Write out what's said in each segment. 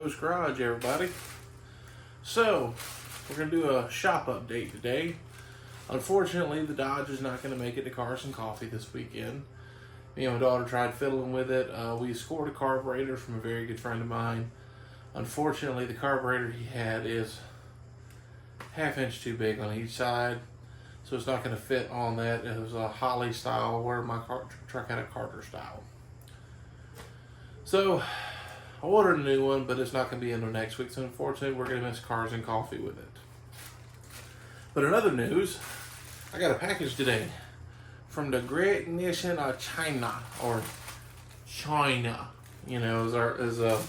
Garage, everybody. So, we're going to do a shop update today. Unfortunately, the Dodge is not going to make it to Cars and Coffee this weekend. Me and my daughter tried fiddling with it. We scored a carburetor from a very good friend of mine. Unfortunately, the carburetor he had is ½ inch too big on each side, so it's not going to fit on that. It was a Holley style, where my truck had a Carter style. So, I ordered a new one, but it's not going to be until next week, so unfortunately we're going to miss Cars and Coffee with it. But in other news, I got a package today from the great nation of China, or China, as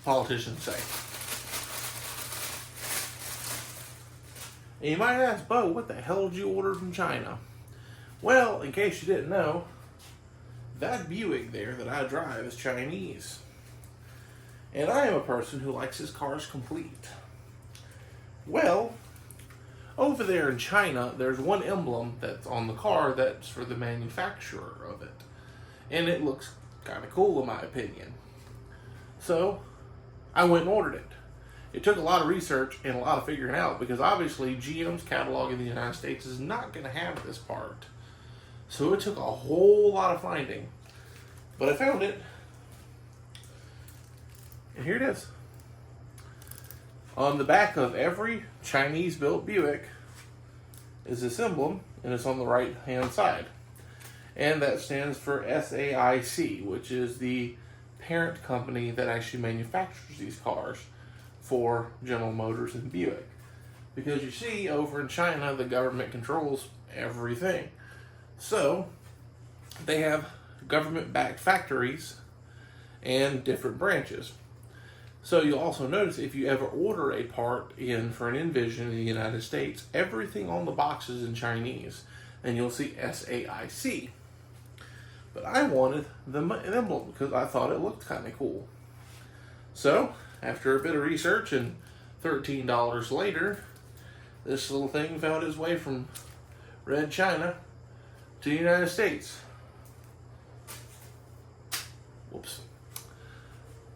politicians say. And you might ask, Bo, what the hell did you order from China? Well, in case you didn't know, that Buick there that I drive is Chinese. And I am a person who likes his cars complete. Well, over there in China, there's one emblem that's on the car that's for the manufacturer of it. And it looks kind of cool in my opinion. So, I went and ordered it. It took a lot of research and a lot of figuring out, because obviously GM's catalog in the United States is not going to have this part. So it took a whole lot of finding. But I found it. And here it is. On the back of every Chinese-built Buick is this emblem, and it's on the right-hand side. And that stands for SAIC, which is the parent company that actually manufactures these cars for General Motors and Buick. Because you see, over in China, the government controls everything. So, they have government-backed factories and different branches. So you'll also notice, if you ever order a part in for an Envision in the United States, everything on the box is in Chinese, and you'll see SAIC. But I wanted the emblem because I thought it looked kind of cool. So, after a bit of research and $13 later, this little thing found its way from Red China to the United States. Whoops.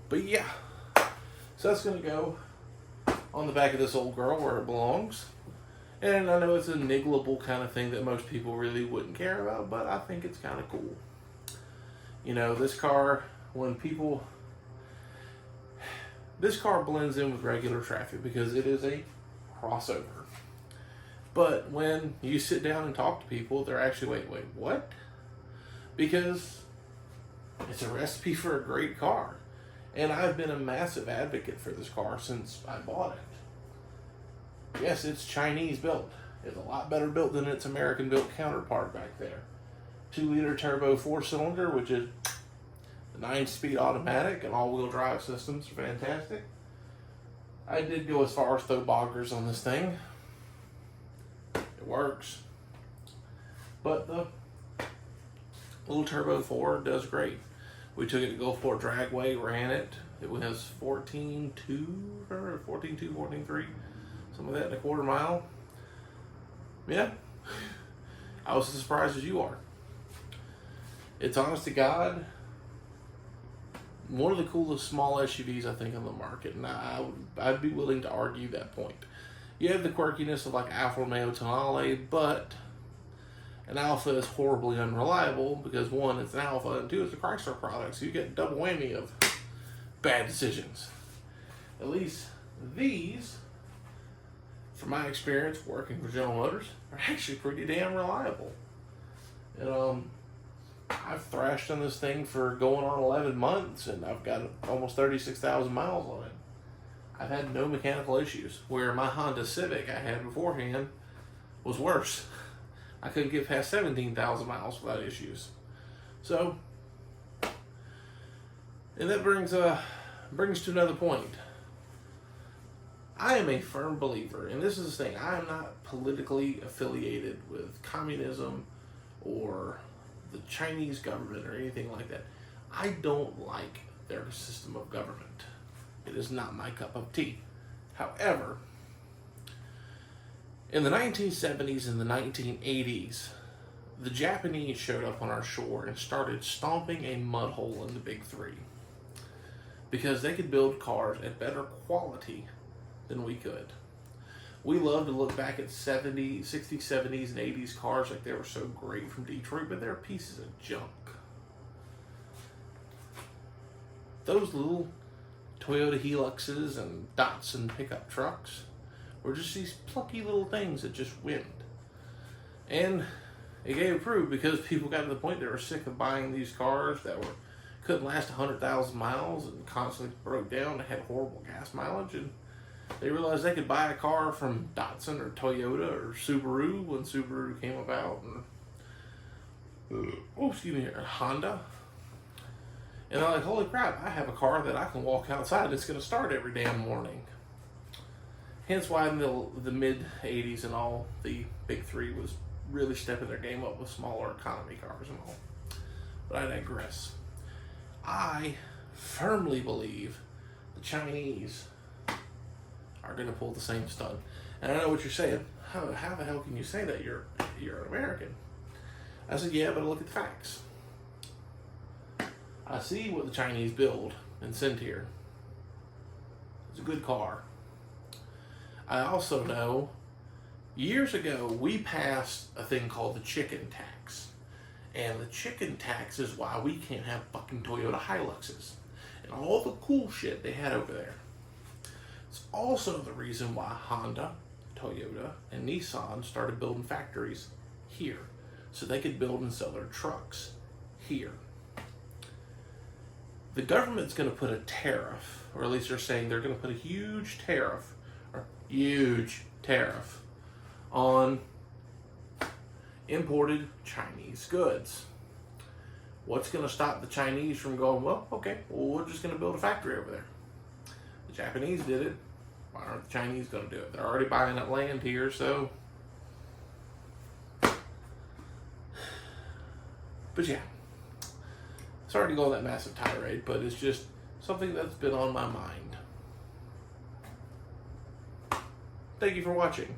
But yeah. So that's going to go on the back of this old girl where it belongs. And I know it's a niggleable kind of thing that most people really wouldn't care about, but I think it's kind of cool. This car, this car blends in with regular traffic because it is a crossover. But when you sit down and talk to people, they're actually, wait, what? Because it's a recipe for a great car. And I've been a massive advocate for this car since I bought it. Yes, it's Chinese built. It's a lot better built than its American built counterpart back there. 2-liter turbo 4-cylinder, which is the 9-speed automatic, and all-wheel drive systems are fantastic. I did go as far as throw boggers on this thing. It works. But the little turbo 4 does great. We took it to Gulfport Dragway, ran it. It was 14.2, 14.3, some of that in a quarter mile. Yeah, I was as surprised as you are. It's, honest to God, one of the coolest small SUVs I think on the market, and I'd be willing to argue that point. You have the quirkiness of like Alfa Romeo Tonale, but an Alfa is horribly unreliable because, one, it's an Alfa, and two, it's a Chrysler product, so you get double whammy of bad decisions. At least these, from my experience working for General Motors, are actually pretty damn reliable. And I've thrashed on this thing for going on 11 months, and I've got almost 36,000 miles on it. I've had no mechanical issues, where my Honda Civic I had beforehand was worse. I couldn't get past 17,000 miles without issues. So, and that brings to another point. I am a firm believer, and this is the thing, I am not politically affiliated with communism or the Chinese government or anything like that. I don't like their system of government. It is not my cup of tea. However, in the 1970s and the 1980s, the Japanese showed up on our shore and started stomping a mud hole in the Big Three. because they could build cars at better quality than we could. We love to look back at 60s, 70s, and 80s cars like they were so great from Detroit, but they're pieces of junk. Those little Toyota Hiluxes and Datsun pickup trucks were just these plucky little things that just went. And it gave proof because people got to the point they were sick of buying these cars that couldn't last 100,000 miles and constantly broke down and had horrible gas mileage, and they realized they could buy a car from Datsun or Toyota or Subaru when Subaru came about, and Honda. And they're like, holy crap, I have a car that I can walk outside and it's going to start every damn morning. Hence why in the mid-'80s and all, the big three was really stepping their game up with smaller economy cars and all. But I digress. I firmly believe the Chinese are going to pull the same stunt. And I know what you're saying. How the hell can you say that? You're an American. I said, yeah, but look at the facts. I see what the Chinese build and send here. It's a good car. I also know years ago we passed a thing called the chicken tax. And the chicken tax is why we can't have fucking Toyota Hiluxes and all the cool shit they had over there. It's also the reason why Honda, Toyota, and Nissan started building factories here, so they could build and sell their trucks here. The government's going to put a tariff, or at least they're saying they're going to put a huge tariff on imported Chinese goods. What's going to stop the Chinese from going, well, okay, we're just going to build a factory over there? The Japanese did it. Why aren't the Chinese going to do it? They're already buying up land here, so. But yeah. Sorry to go on that massive tirade, but it's just something that's been on my mind. Thank you for watching.